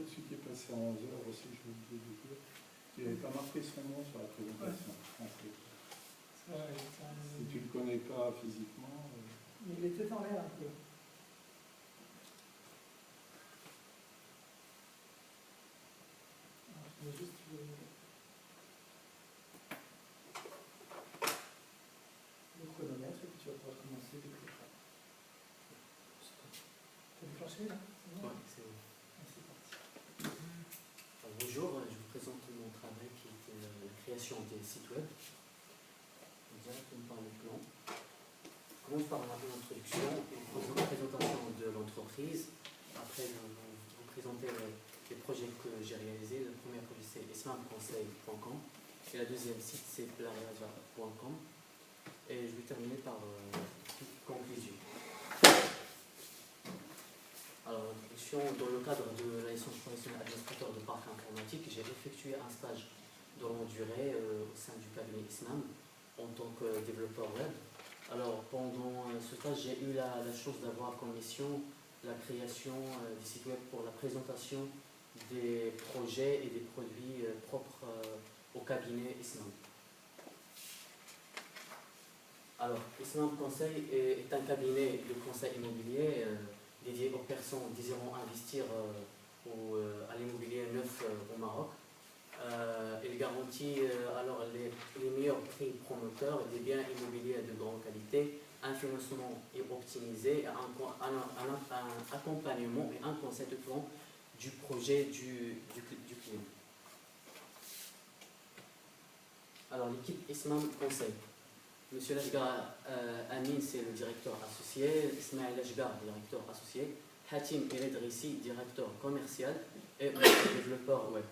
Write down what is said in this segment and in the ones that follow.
celui qui est passé à 11 heures aussi, je vous le dis. Il n'avait pas marqué son nom sur la présentation. En fait. Si tu ne le connais pas physiquement. Il était en l'air un peu. Alors, je vais juste le chronomètre et puis tu vas pouvoir commencer dès que tu es prêt. Tu as déclenché là? Oui, c'est bon. C'est parti. Bonjour, je vous présente mon travail qui est la création des sites web. Directement par le plan. Je commence par une introduction, une présentation de l'entreprise. Après, je vais vous présenter les projets que j'ai réalisés. Le premier projet, c'est islamconseil.com. Et la deuxième site, c'est blariaja.com. Et je vais terminer par une conclusion. Alors, l'introduction, dans le cadre de la licence professionnelle administrateur de parc informatique, j'ai effectué un stage de longue durée au sein du cabinet Islam en tant que développeur web. Alors, pendant ce stage, j'ai eu la chance d'avoir comme mission la création des sites web pour la présentation des projets et des produits propres au cabinet Islam. Alors, Islam Conseil est un cabinet de conseil immobilier dédié aux personnes désirant investir à l'immobilier neuf au Maroc. Il garantit alors les meilleurs prix promoteurs des biens immobiliers de grande qualité, un financement optimisé, un accompagnement et un conseil de plan du projet du client. Alors l'équipe Islam Conseil. Monsieur Lajgar Amin, c'est le directeur associé, Ismaël Lajgar, directeur associé, Hatim Eledrissi, directeur commercial et développeur web.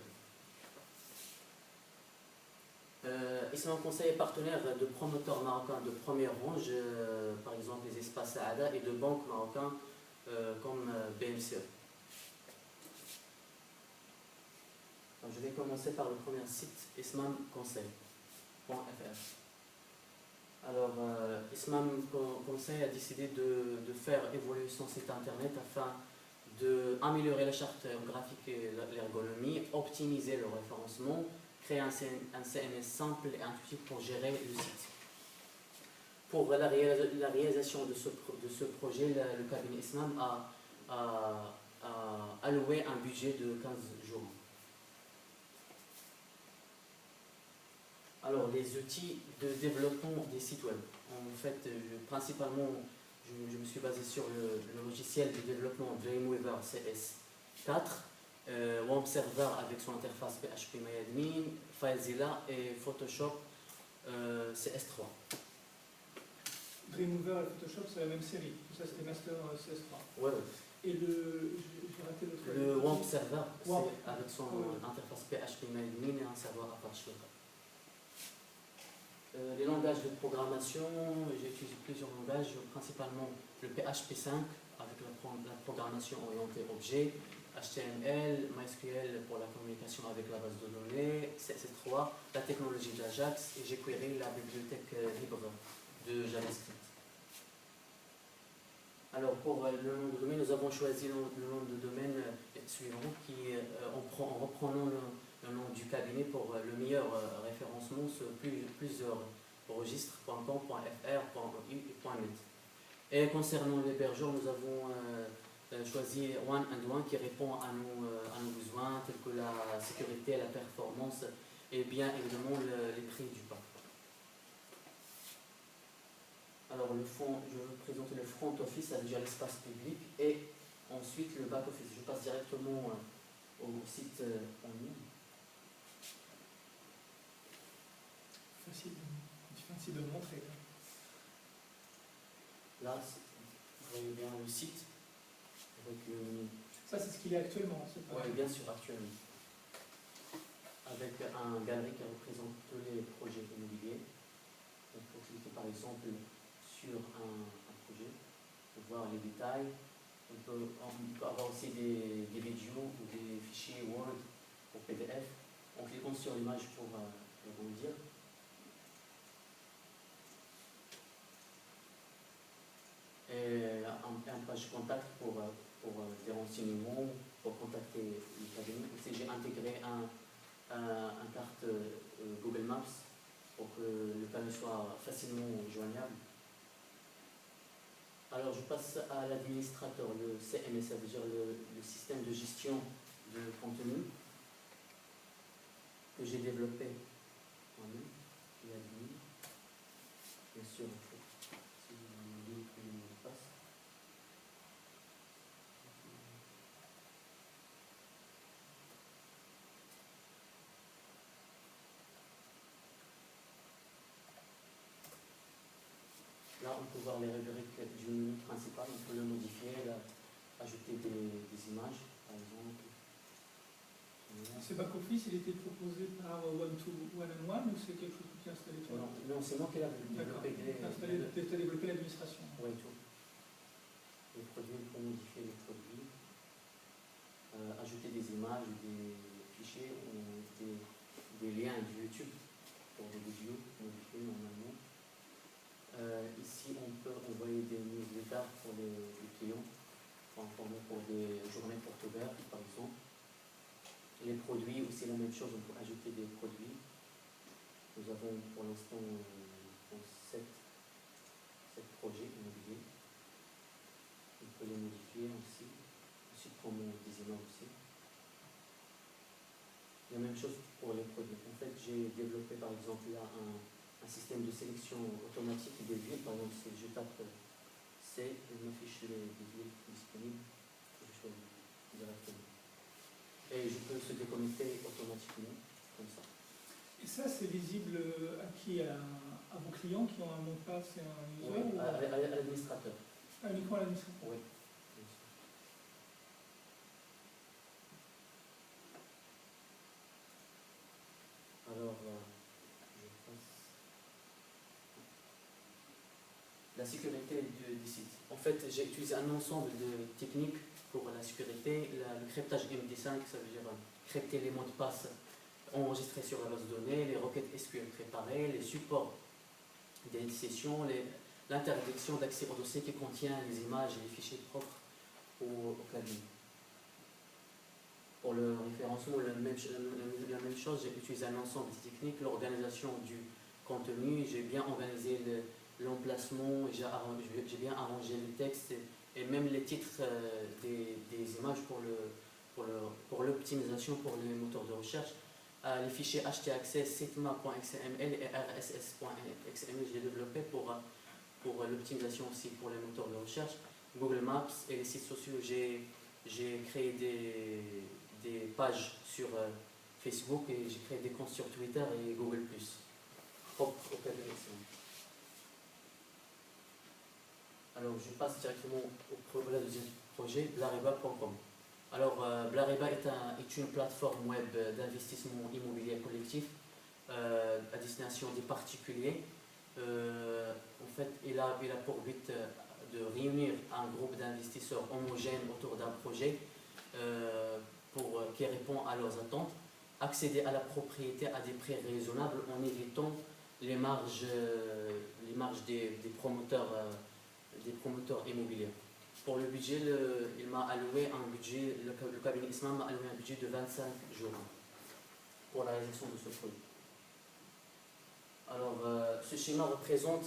Islam Conseil est partenaire de promoteurs marocains de première range, par exemple les espaces Saada, et de banques marocains comme BMCE. Donc, je vais commencer par le premier site, islamconseil.fr. Alors, Islam Conseil a décidé de faire évoluer son site internet afin d'améliorer la charte graphique et l'ergonomie, optimiser le référencement, créer un CMS simple et intuitif pour gérer le site. Pour la réalisation de ce projet, le cabinet Islam a alloué un budget de 15 jours. Alors, les outils de développement des sites web. En fait, principalement, je me suis basé sur le logiciel de développement Dreamweaver CS4, WebServer avec son interface PHP-MyAdmin, FileZilla et Photoshop CS3. Dreamweaver et Photoshop, c'est la même série. Tout ça, c'était Master CS3. Ouais. Et j'ai raté l'autre. Le WebServer, c'est avec son interface PHP-MyAdmin et un serveur Apache local. Les langages de programmation, j'ai utilisé plusieurs langages, principalement le PHP5 avec la programmation orientée objet, HTML, MySQL pour la communication avec la base de données, CSS3, la technologie d'Ajax et jQuery, la bibliothèque libre de JavaScript. Alors pour le nom de domaine, nous avons choisi le nom de domaine suivant en reprenant le nom du cabinet pour le meilleur référencement sur plusieurs registres .com.fr, .eu et .net. Et concernant l'hébergeur, nous avons choisi One and One qui répond à nos besoins tels que la sécurité, la performance et bien évidemment les prix du pack. Alors je vais vous présenter le front office avec déjà l'espace public et ensuite le back office. Je passe directement au site en ligne. Facile de montrer. Là, vous voyez bien le site avec le menu. Ça, c'est ce qu'il est actuellement. Oui, bien sûr, actuellement. Avec un galerie qui représente tous les projets immobiliers. On peut cliquer par exemple sur un projet pour voir les détails. On peut avoir aussi des vidéos ou des fichiers Word ou PDF. En cliquant sur l'image pour rebondir. Et un page contact pour des renseignements, pour contacter le cabinet intégré un carte Google Maps pour que le panneau soit facilement joignable. Alors je passe à l'administrateur, le CMS, ça veut dire le système de gestion de contenu que j'ai développé moi-même, qui est admin. Bien sûr, si vous voulez que le mot de passe. Là, on peut voir les rubriques du menu principal, on peut le modifier, là, ajouter des images, par exemple. Ce back-office, il était proposé par One-to-One ou c'est quelque chose que tu as installé toi? Non, c'est moi qui l'ai développé. Tu as développé l'administration. Oui, tout. Les produits, il faut modifier les produits, ajouter des images, des fichiers ou des liens de YouTube pour des vidéos modifiées normalement. Ici, on peut envoyer des newsletters pour les clients, pour des journées portes ouvertes, par exemple. Les produits, aussi la même chose, on peut ajouter des produits. Nous avons pour l'instant 7 projets immobiliers. On peut les modifier aussi. Ensuite, comme des images aussi. La même chose pour les produits. En fait, j'ai développé par exemple là un système de sélection automatique des villes. Par exemple, si je tape C, il m'affiche les villes disponibles que je choisis directement. Et je peux se déconnecter automatiquement, comme ça. Et ça, c'est visible à qui? À vos clients qui ont un mot de passe et un user? Oui, à l'administrateur. Uniquement à l'administrateur? Oui. Alors, je passe. La sécurité du site. En fait, j'ai utilisé un ensemble de techniques pour la sécurité. Le cryptage MD5, ça veut dire crypter les mots de passe enregistrés sur la base de données, les requêtes SQL préparées, les supports des sessions, l'interdiction d'accès au dossier qui contient les images et les fichiers propres au cabine. Pour le référencement, la même chose, j'ai utilisé un ensemble de techniques, l'organisation du contenu, j'ai bien organisé l'emplacement, j'ai bien arrangé les textes et même les titres des images pour l'optimisation pour les moteurs de recherche. Les fichiers htaccess, sitemap.xml et rss.xml, je les ai développés pour l'optimisation aussi pour les moteurs de recherche. Google Maps et les sites sociaux, j'ai créé des pages sur Facebook et j'ai créé des comptes sur Twitter et Google+. Propre au KDSM. Alors, je passe directement au deuxième projet, blariba.com. Alors, Blariba est une plateforme web d'investissement immobilier collectif à destination des particuliers. En fait, il a pour but de réunir un groupe d'investisseurs homogènes autour d'un projet qui répond à leurs attentes, accéder à la propriété à des prix raisonnables en évitant les marges des promoteurs immobiliers. Pour le budget, il m'a alloué un budget, le cabinet Islam m'a alloué un budget de 25 jours pour la réalisation de ce projet. Alors, ce schéma représente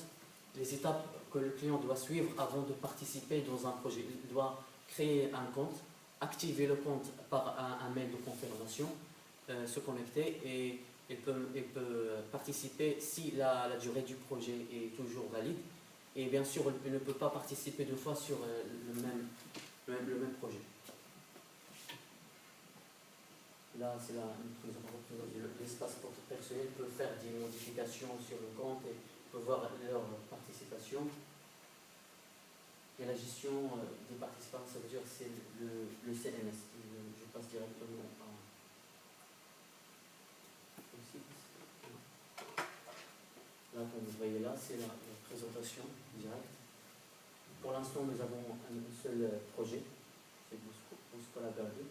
les étapes que le client doit suivre avant de participer dans un projet. Il doit créer un compte, activer le compte par un mail de confirmation, se connecter et il peut participer si la durée du projet est toujours valide. Et bien sûr, il ne peut pas participer deux fois sur le même projet. Là, c'est l'espace personnel peut faire des modifications sur le compte et peut voir leur participation. Et la gestion des participants, ça veut dire c'est le CMS. Je passe directement au site. Là, comme vous voyez là, c'est la présentation directe. Pour l'instant, nous avons un seul projet, c'est Bouscola Berger.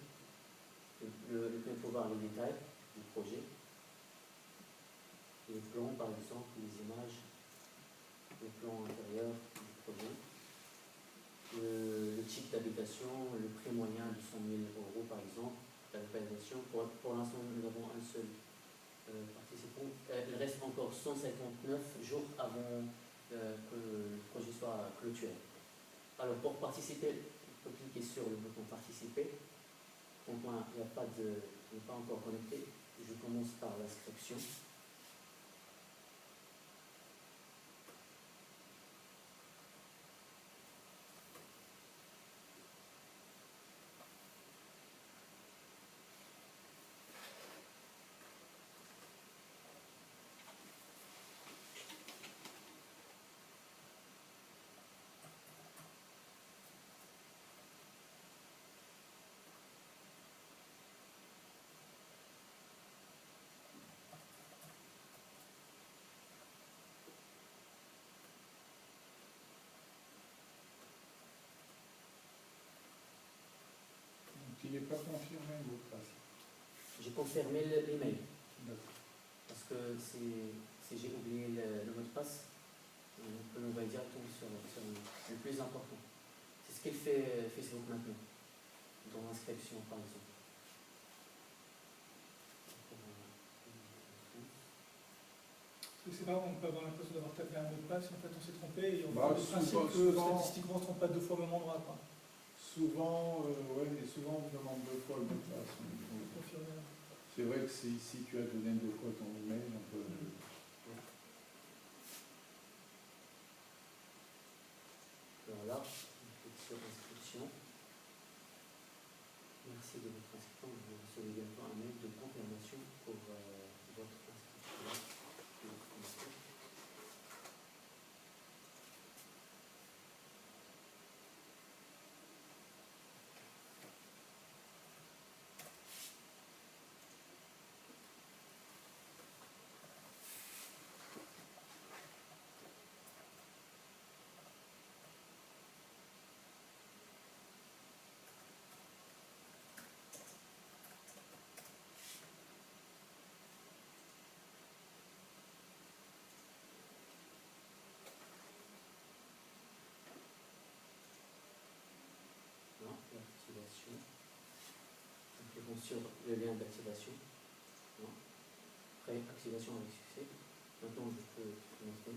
Le client peut voir les détails du projet, les plans par exemple, les images, le plan intérieur du projet, le type d'habitation, le prix moyen de 100 000 € par exemple, la localisation. Pour l'instant, nous avons un seul participant. Il reste encore 159 jours avant que le projet soit clôturé. Alors, pour participer, il faut cliquer sur le bouton participer. Donc, moi, il n'y a pas n'est pas encore connecté. Je commence par l'inscription. Il n'est pas confirmé le mot de passe. J'ai confirmé l'email. D'accord. Parce que si j'ai oublié le mot de passe, on peut l'envoyer directement sur le plus important. C'est ce qu'il fait Facebook maintenant, dans l'inscription par exemple. C'est pas, on peut avoir l'impression d'avoir tapé un mot de passe, en fait on s'est trompé et on Bah, part du principe que statistiquement on ne se trompe pas deux fois au même endroit. Quoi. Souvent, souvent on demande 2 fois le mot de passe. C'est vrai que si tu as donné 2 fois ton email, on peut. Voilà, on clique sur inscription. Merci de votre inscription. Vous recevez bientôt un mail de confirmation pour votre inscription. L'activation. Cliquons sur le lien d'activation. Après, activation avec succès. Maintenant, je peux commencer.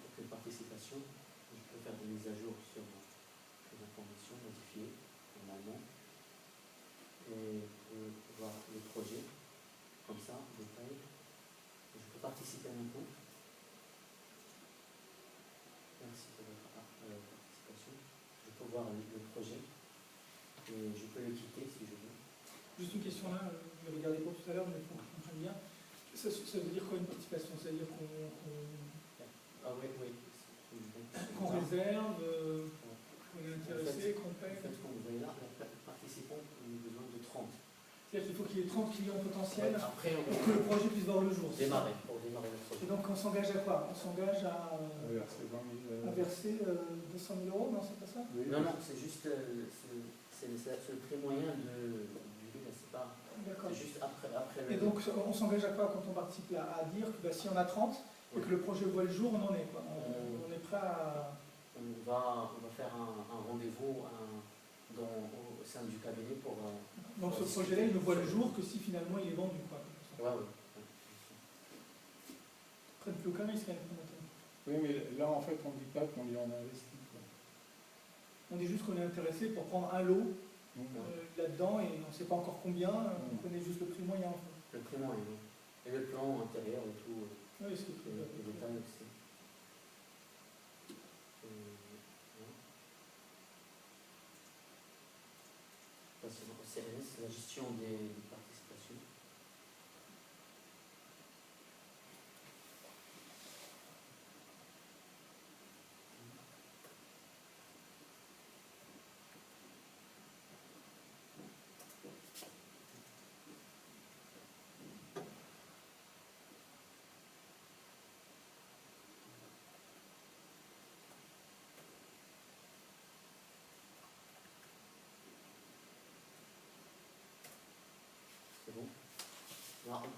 Aucune participation. Je peux faire des mises à jour sur les informations modifiées normalement. Et voir le projet, comme ça, en détail. Je peux participer maintenant. Merci pour votre participation. Je peux voir le projet et je peux le quitter si je veux. Juste une question là, je vais regarder pour tout à l'heure, mais pour que je comprenne bien. Ça veut dire quoi une participation? Ça veut dire qu'on Ah oui, oui. qu'on réserve, qu'on est intéressé, qu'on paye. En fait, comme vous voyez là, le participant a besoin de 30. C'est-à-dire qu'il faut qu'il y ait 30 clients potentiels après, pour que le projet puisse voir le jour. Pour démarrer le projet. Et donc on s'engage à quoi? On s'engage à verser 200 000 €, non, c'est pas ça? Oui. Non, non, c'est juste c'est le prix moyen du livre, c'est pas. D'accord. C'est juste après le. Et donc on s'engage à quoi quand on participe là? À dire que si on a 30 et que le projet voit le jour, on en est quoi. On est prêt à. On va faire un rendez-vous au sein du cabinet pour. Donc ce projet-là, il ne voit le jour que si finalement il est vendu quoi. Ouais, ouais. Prennent plus aucun risque à être. Oui, mais là en fait on ne dit pas qu'on y en investit. On dit juste qu'on est intéressé pour prendre un lot là-dedans et on ne sait pas encore combien, on connaît juste le prix moyen. En fait. Le prix moyen, et le plan intérieur et tout. Oui, c'est tout. Les détails aussi. C'est la gestion des participations.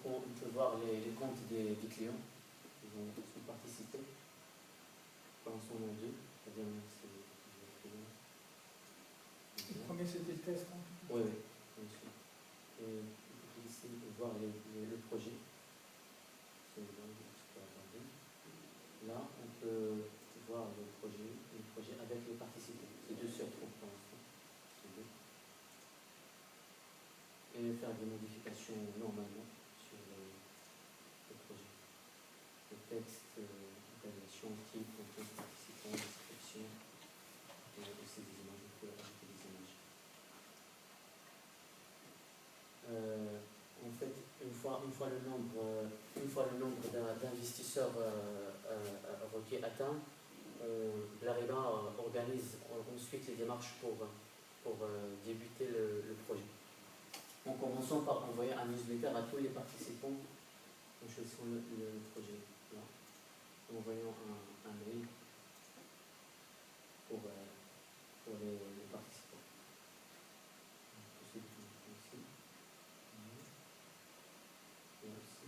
on peut voir les comptes des clients qui vont participer. Pour l'instant, on a 2. La dernière, c'est les clients. Le premier, c'était le test. Hein. Oui, oui, bien sûr. Et on peut ici voir le projet. Là, on peut voir le projet avec les participants. C'est 2 sur 3 pour l'instant. Et faire des modifications normalement sur le projet. Le texte, organisation, type, contenu, participant, description, et aussi des images, on peut ajouter des images. En fait, une fois le nombre d'investisseurs requis atteint, Blariba organise ensuite les démarches pour débuter le projet. En commençant par envoyer un newsletter à tous les participants en choisissant le projet. Là. En envoyant un mail pour les participants. Ici. Et aussi.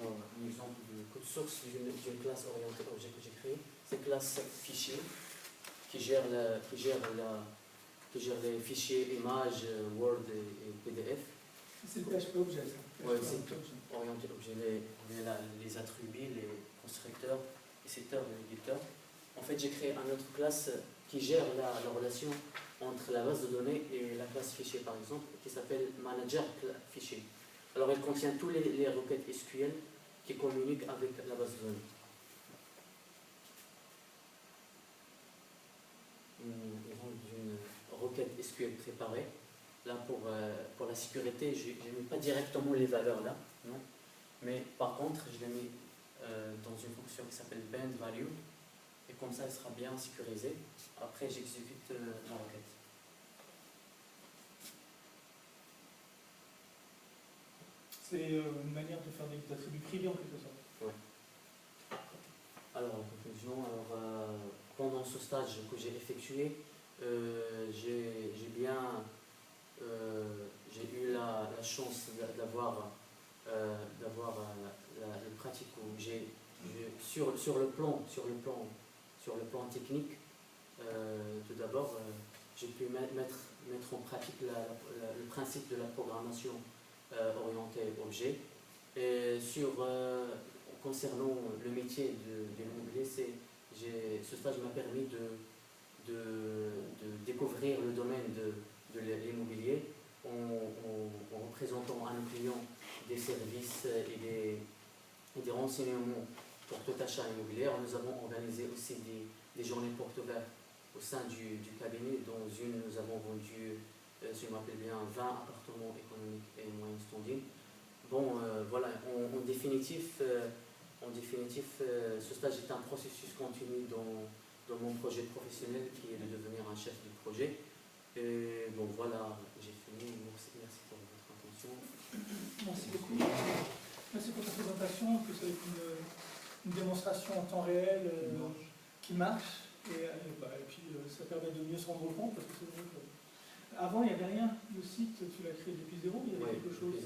Un exemple de code source d'une classe orientée objet que j'ai créée, c'est classe fichier qui gère les fichiers images, Word et PDF. C'est le PHP objet. Oui, c'est orienté objet, les attributs, les constructeurs, les setters, les éditeurs. En fait, j'ai créé une autre classe qui gère la relation entre la base de données et la classe fichier, par exemple, qui s'appelle Manager Fichier. Alors, elle contient tous les requêtes SQL qui communiquent avec la base de données. D'une requête SQL préparée. Là, pour la sécurité, je ne mets pas directement les valeurs là, non. Mais par contre, je les mets dans une fonction qui s'appelle band value. Et comme ça, elle sera bien sécurisée. Après, j'exécute la requête. C'est une manière de faire des attributs privés en quelque sorte. Oui. Alors, en conclusion, pendant ce stage que j'ai effectué, j'ai eu la chance d'avoir la pratique où sur le plan technique, tout d'abord, j'ai pu mettre en pratique le principe de la programmation orientée objet. Et concernant le métier de l'immobilier, ce stage m'a permis de découvrir le domaine de l'immobilier en représentant à nos clients des services et des renseignements pour tout achat immobilier. Nous avons organisé aussi des journées portes ouvertes au sein du cabinet, dont une nous avons vendu, si je me rappelle bien, 20 appartements économiques et moyens standing. Bon, voilà, en définitif, ce stage est un processus continu dans mon projet professionnel qui est de devenir un chef de projet. Et bon, voilà, j'ai fini. Merci pour votre attention. Merci beaucoup. Merci pour ta présentation. En plus, avec une démonstration en temps réel qui marche. Et puis, ça permet de mieux se rendre compte. Parce que c'est vrai que avant, il n'y avait rien. Le site, tu l'as créé depuis zéro. Il y avait quelque chose.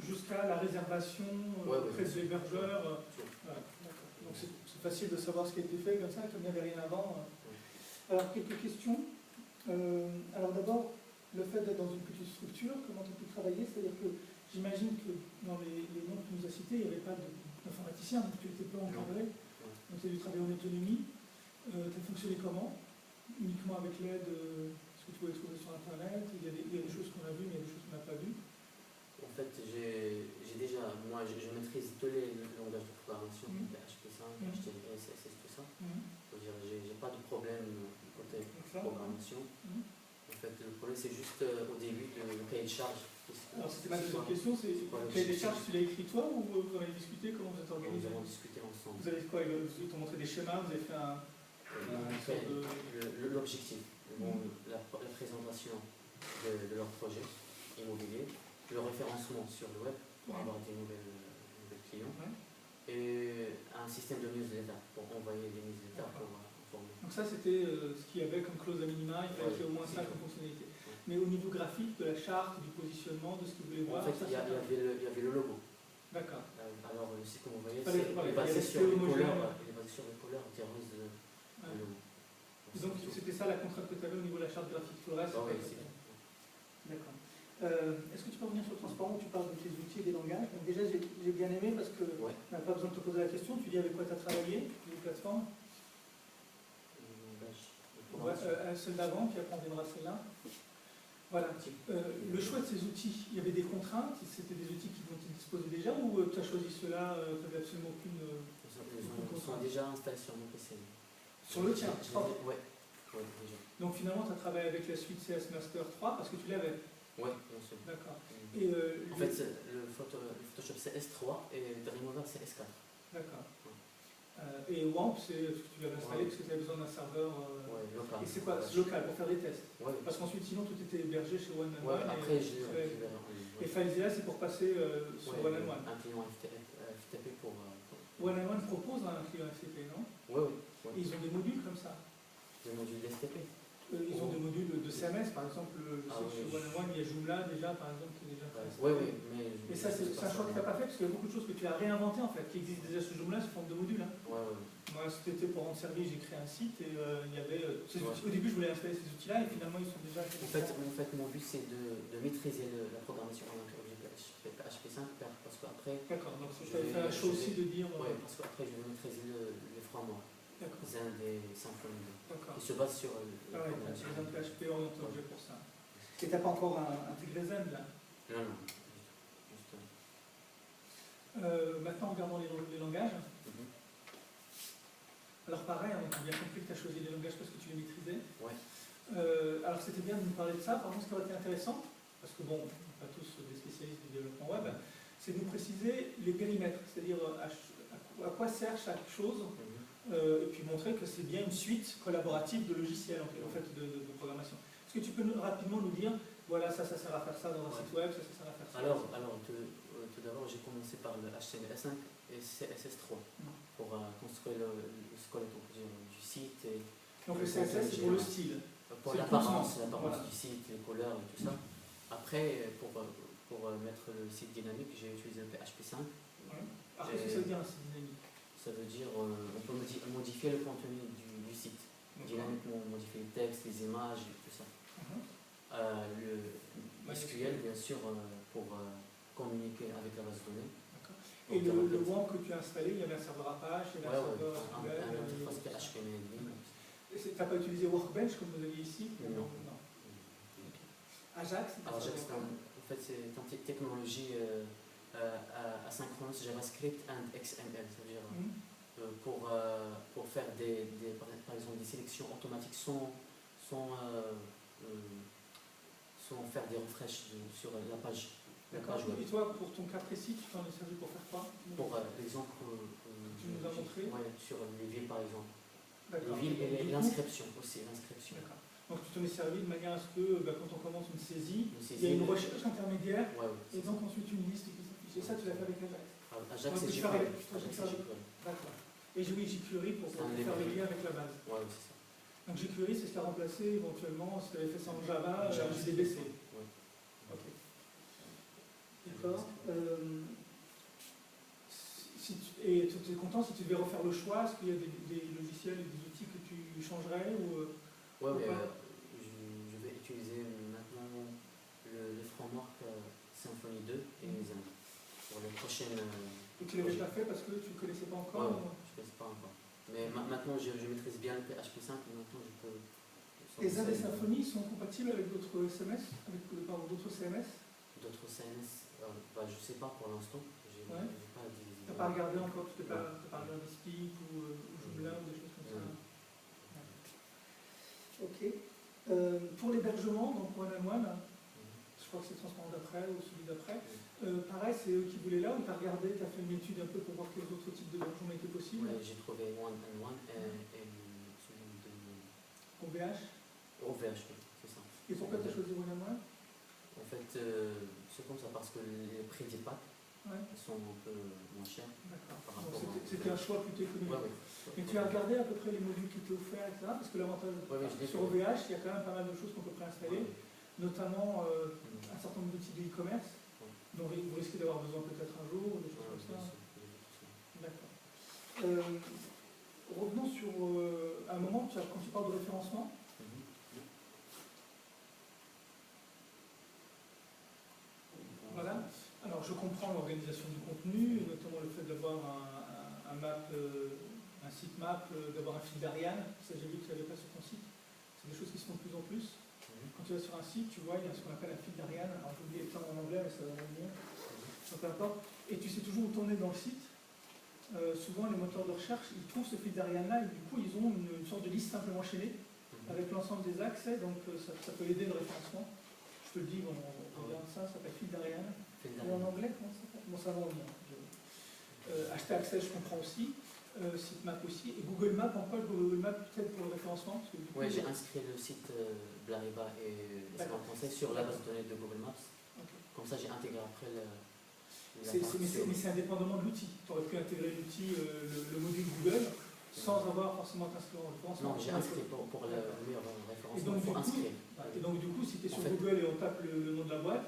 Jusqu'à la réservation auprès des hébergeurs. Donc c'est facile de savoir ce qui a été fait comme ça, comme il n'y avait rien avant. Alors quelques questions. Alors d'abord, le fait d'être dans une petite structure, comment tu as pu travailler? C'est-à-dire que j'imagine que dans les noms que tu nous as cités, il n'y avait pas d'informaticien, donc tu n'étais pas encadré. Donc tu as dû travailler en autonomie. Tu as fonctionné comment? Uniquement avec l'aide ce que tu pouvais trouver sur Internet? Il y a des choses qu'on a vues, mais il y a des choses qu'on n'a pas vues. En fait, je maîtrise tous les langages de programmation, PHP5, HTML, CSS, tout ça. J'ai pas de problème côté programmation. En fait, le problème, c'est juste au début le cahier de charge. Alors, c'était ma deuxième question, c'est le cahier de charge, tu l'as écrit toi ou vous en avez discuté? Comment vous êtes organisé? Nous avons discuté ensemble. Vous avez quoi? Ils t'ont montré des schémas, vous avez fait l'objectif, la présentation de leur projet immobilier, le référencement sur le web pour avoir des nouvelles clients, et un système de newsletter pour envoyer des newsletters pour informer. Donc ça, c'était ce qu'il y avait comme clause à minima, il fallait qu'il y ait au moins ça comme fonctionnalité. Mais au niveau graphique, de la charte, du positionnement, de ce que vous voulez voir... En fait, il y avait le logo. D'accord. Alors, c'est comme vous voyez, il est basé sur les couleurs terreuses de logo. Donc c'était ça la contrainte que tu avais au niveau de la charte graphique. Tout le reste, d'accord. Est-ce que tu peux revenir sur le transparent où tu parles de tes outils et des langages? Donc déjà, j'ai bien aimé parce que on n'a pas besoin de te poser la question. Tu dis avec quoi tu as travaillé, les plateformes? Celle d'avant, puis après on viendra à celle-là. Voilà. Le choix de ces outils, il y avait des contraintes? C'était des outils dont tu disposais déjà ou tu as choisi ceux-là, tu n'avais absolument aucune Ils sont déjà installés sur mon PC. Sur le tien? Oui, déjà. Donc finalement, tu as travaillé avec la suite CS Master 3 parce que tu l'avais? Oui, bien sûr. D'accord. En fait, le Photoshop c'est S3 et Dreamweaver c'est S4. D'accord. Et WAMP, c'est ce que tu l'avais installé parce que tu avais besoin d'un serveur. Local. Et c'est quoi? C'est local pour faire des tests? Parce qu'ensuite, sinon, tout était hébergé chez One and One. Après, et FileZilla, c'est pour passer sur One and One. Un client FTP pour. One and One propose un client FTP, non? Oui. Et ils ont des modules comme ça? Des modules d'FTP? Ils ont des modules de CMS, par exemple, chez One and One, il y a Joomla déjà, par exemple, qui est déjà fait. Oui, mais... Et ça, c'est un choix que tu n'as pas fait, parce qu'il y a beaucoup de choses que tu as réinventées, en fait, qui existent déjà sous Joomla sous forme de modules. Hein. Moi, c'était pour rendre service, j'ai créé un site, et il y avait... Au début, je voulais installer ces outils-là, et finalement, ils sont déjà... En fait, mon but, c'est de maîtriser la programmation en PHP 5, parce qu'après... D'accord, donc tu avais fait un choix aussi de dire... Oui, parce qu'après, je vais maîtriser les frameworks. Zen des Symfony 2. Il se base sur tu as besoin de PHP orienté objet pour ça. Et tu n'as pas encore intégré Zen là? Non. Maintenant, regardons les langages. Alors pareil, on a bien compris que tu as choisi les langages parce que tu les maîtrisais. Alors c'était bien de nous parler de ça. Par contre, ce qui aurait été intéressant, parce que bon, on n'est pas tous des spécialistes du développement web, c'est de nous préciser les périmètres, c'est-à-dire à quoi sert chaque chose. Et puis montrer que c'est bien une suite collaborative de logiciels en fait, de programmation. Est-ce que tu peux rapidement nous dire, voilà, ça sert à faire ça dans un site web, ça sert à faire ça? Alors tout d'abord, j'ai commencé par le HTML5 et CSS3 pour construire le squelette du site. Donc le CSS, c'est pour le style? Pour l'apparence du site, les couleurs et tout ça. Après, pour mettre le site dynamique, j'ai utilisé le PHP 5. Alors qu'est-ce que ça veut dire un site dynamique? Ça veut dire on peut modifier le contenu du site. Dynamiquement, modifier le texte, les images, tout ça. Le SQL, bien sûr, pour communiquer avec la base de données. Et le WAMP que tu as installé, il y avait un serveur Apache, il y avait un serveur SQL. Un interface HTML. Tu n'as pas utilisé Workbench comme vous aviez ici? Non. Ajax, en fait, c'est une technologie asynchronous JavaScript and XML, c'est-à-dire pour faire par exemple des sélections automatiques sans faire des refresh sur la page. D'accord. Et toi, pour ton cas précis, tu t'en es servi pour faire quoi? Pour l'exemple que tu nous as montré? Sur les villes par exemple. Les villes et l'inscription aussi. D'accord. Donc tu t'en es servi de manière à ce que quand on commence une saisie, il y a une recherche intermédiaire et donc ensuite une liste qui s'affiche. Et ça, tu l'as fait avec Ajax? Ajax c'est jQuery. D'accord. Et oui, jQuery pour faire les liens avec la base. Oui, c'est ça. Donc jQuery, c'est ce qui a remplacé éventuellement, si tu avais fait ça en Java, JDBC. Ok. D'accord. Et tu es content si tu devais refaire le choix? Est-ce qu'il y a des logiciels et des outils que tu changerais Oui, mais je vais utiliser maintenant le framework Symfony 2 et Zen pour les prochaines. Et tu l'avais déjà fait parce que tu ne connaissais pas encore? Oui, je ne connaissais pas encore. Mais maintenant je maîtrise bien le PHP 5 et maintenant je peux. Et Zen et Symfony sont compatibles avec d'autres SMS, d'autres CMS? D'autres CMS, je ne sais pas pour l'instant. Tu n'as pas regardé encore, tu n'as pas regardé Speak ou Joomla ou des choses comme ça? Ok. Pour l'hébergement, donc One and One, je crois que c'est transparent d'après ou celui d'après. Pareil, c'est eux qui voulaient là ou tu as regardé, tu as fait une étude un peu pour voir quels autres types d'hébergement étaient possibles? Oui, j'ai trouvé One and One et celui de OVH? OVH, oui, c'est ça. Et pourquoi tu as choisi One and One? En fait, c'est comme ça parce que les prix des packs Elles sont un peu moins chères. D'accord. Donc c'était un choix plutôt économique. Ouais. Et tu as regardé à peu près les modules qui étaient offerts, etc. Parce que l'avantage sur OVH, il y a quand même pas mal de choses qu'on peut préinstaller, notamment un certain nombre d'outils de e-commerce, dont vous risquez d'avoir besoin peut-être un jour, des choses comme ça. D'accord. Revenons sur un moment, quand tu parles de référencement. Voilà. Alors je comprends l'organisation du contenu, notamment le fait d'avoir un sitemap, d'avoir un fil d'Ariane. Ça, j'ai vu que ça n'avait pas sur ton site. C'est des choses qui se font de plus en plus. Quand tu vas sur un site, tu vois, il y a ce qu'on appelle un fil d'Ariane. Alors j'ai oublié le terme en anglais, mais ça va venir. Peu importe. Et tu sais toujours où tourner dans le site. Souvent, les moteurs de recherche, ils trouvent ce fil d'Ariane-là et du coup, ils ont une sorte de liste simplement enchaînée avec l'ensemble des axes. Donc ça peut aider le référencement. Je te le dis, on regarde ça s'appelle fil d'Ariane. Et en anglais, comment ça s'appelle? Bon, ça va revenir. Acheter Access, je comprends aussi. Sitemap aussi. Et Google Maps, en quoi Google Maps peut-être pour le référencement? Oui, j'ai inscrit le site Blariba et Espace français sur la base de données de Google Maps. Okay. Comme ça, j'ai intégré après mais c'est indépendamment de l'outil. Tu aurais pu intégrer l'outil, le module Google, sans avoir forcément inscrit en référencement. Non, j'ai inscrit pour le meilleur référencement. Et donc, du coup, si tu es sur Google et on tape le nom de la boîte,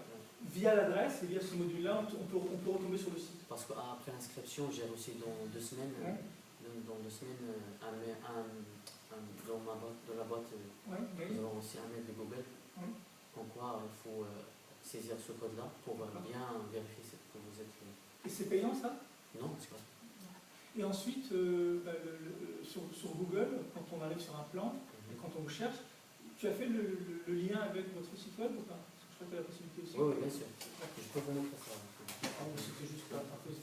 via l'adresse et via ce module-là, on peut retomber sur le site. Parce qu'après l'inscription, j'ai reçu dans 2 semaines, dans la boîte, nous avons aussi un mail de Google, en quoi il faut saisir ce code-là pour bien vérifier que vous êtes... Et c'est payant ça? Non, c'est pas. Et ensuite, sur Google, quand on arrive sur un plan, et quand on vous cherche, tu as fait le lien avec votre site web ou pas? Je crois que tu as la possibilité aussi. Oui, bien sûr. Je peux vous montrer ça. C'était juste pas parfait.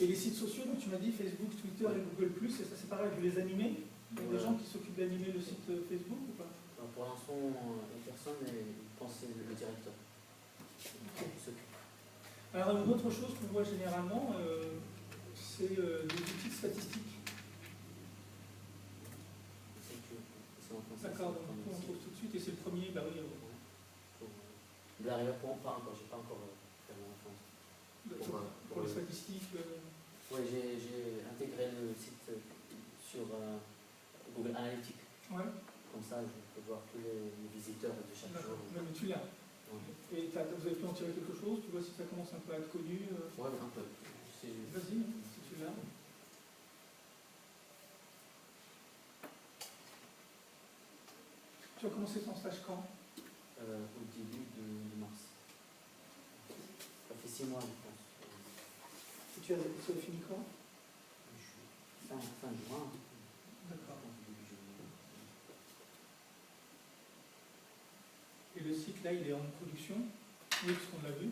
Et les sites sociaux, donc tu m'as dit Facebook, Twitter et Google+, et ça c'est pareil, vous les animez? Il y a des gens qui s'occupent d'animer le site Facebook ou pas? Alors, pour l'instant, une personne, je pense que c'est le directeur qui s'occupe. Alors une autre chose qu'on voit généralement, c'est des outils de statistiques. D'accord, donc on trouve tout de suite, et c'est le premier, bah oui. Blariba, pas encore, j'ai pas encore fait mon enfance. Pour les statistiques Oui, j'ai intégré le site sur Google Analytics. Ouais. Comme ça, je peux voir tous les visiteurs de chaque jour. Mais tu l'as. Et vous avez pu en tirer quelque chose? Tu vois si ça commence un peu à être connu? Oui, un peu. Vas-y, si tu l'as. Tu as commencé ton stage quand? Au début de mars. Ça fait 6 mois, je pense. Et tu as fini quand? Fin juin. D'accord. Et le site là, il est en production? Oui, parce qu'on l'a vu.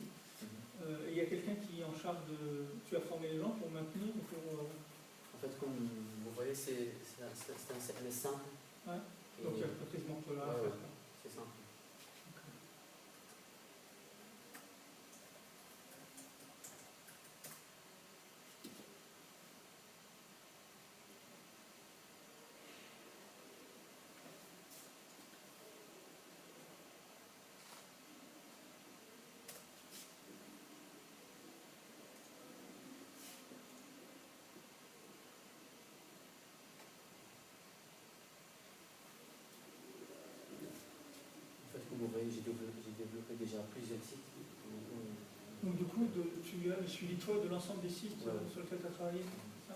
Et il y a quelqu'un qui est en charge de... Tu as formé les gens pour maintenir ou pour... En fait, comme vous voyez, c'est simple. Ouais. Donc il y a quasiment que là à faire. C'est simple. Vous voyez, j'ai développé déjà plusieurs sites. Donc du coup, tu as le suivi toi de l'ensemble des sites sur lesquels tu as travaillé, ça?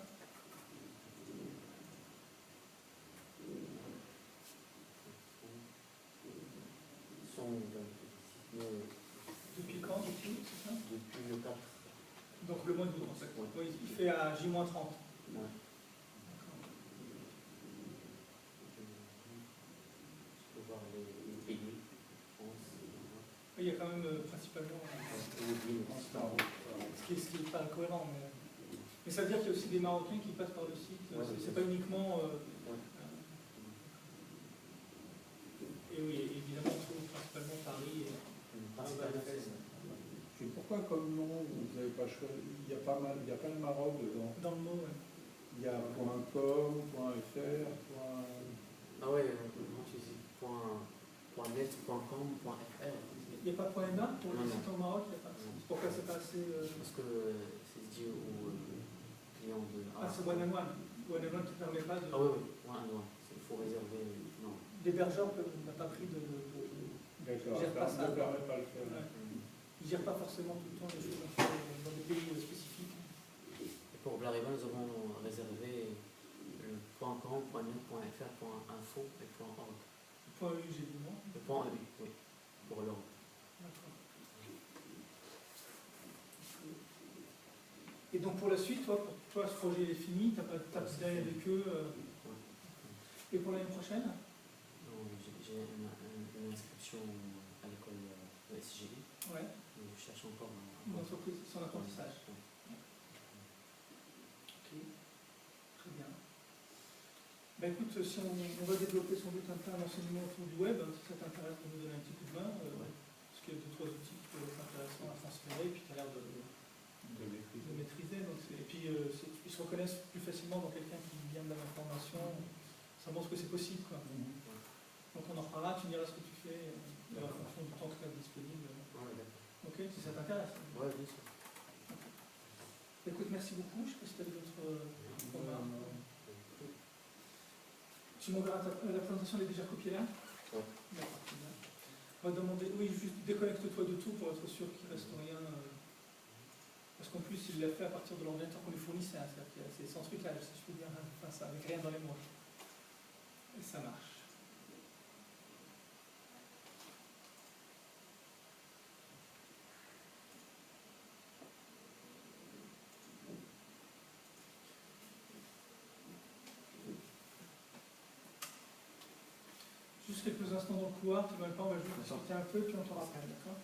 Depuis quand, c'est ça? Depuis le 4. Donc le mois d'août en fait. Oui, il fait à J-30. Ouais. Il y a quand même principalement ce qui est pas incohérent, mais ça veut dire qu'il y a aussi des Marocains qui passent par le site, c'est pas uniquement... Et oui, évidemment, on trouve principalement Paris et pourquoi comme nom vous n'avez pas choisi? Il y a pas le Maroc dedans. Dans le mot, oui. Il y a .com, .fr, Ah ouais, moi je dis .net, .com, .fr. Il n'y a pas de point barre pour Non, les non. sites au Maroc, il y a pas. Pourquoi c'est pas assez. Parce que c'est dit aux clients de. Ah, c'est one and one. One and one qui ne permet pas de. Ah oui, oui, one and one. Il faut réserver. Non. L'hébergeur n'a pas pris de. D'accord, gère pas ça. ça ne permet pas de le faire. Ouais. Il ne gère pas forcément tout le temps les choses dans des pays spécifiques. Et pour Blariban, nous avons réservé le .com, .net, .fr, .info et .org. Point EU, j'ai dit non. Le .eu, oui, pour l'Europe. D'accord. Et donc pour la suite, toi ce projet est fini, tu as travaillé avec eux. Et pour l'année prochaine? J'ai une inscription à l'école SGI. Ouais. Je cherche encore Une entreprise, son apprentissage. Ouais. Ok, très bien. Ben écoute, si on va développer sans doute un enseignement autour du web, si ça t'intéresse de nous donner un petit coup de main, parce qu'il y a 2-3 outils qui peuvent être intéressants à transférer, et puis tu as l'air de maîtriser. Donc et puis ils se reconnaissent plus facilement dans quelqu'un qui vient de l'information, ça montre que c'est possible, quoi. Donc on en reparlera, tu me diras ce que tu fais en fonction du temps que tu as disponible. Ok, si ça t'intéresse. Oui, bien sûr. Écoute, merci beaucoup. Je ne sais pas si tu as d'autres remarques. Tu m'enverras la présentation, elle est déjà copiée là? Oui. D'accord, très bien. On va demander, oui, juste déconnecte-toi de tout pour être sûr qu'il ne reste rien. Parce qu'en plus, il l'a fait à partir de l'ordinateur qu'on lui fournissait. C'est-à-dire que c'est sans trucage, si je peux dire, enfin, ça, avec rien dans les mots. Et ça marche. Juste quelques instants dans le couloir, tu vas le temps, on va juste sortir un peu, puis on t'en rappelle, d'accord?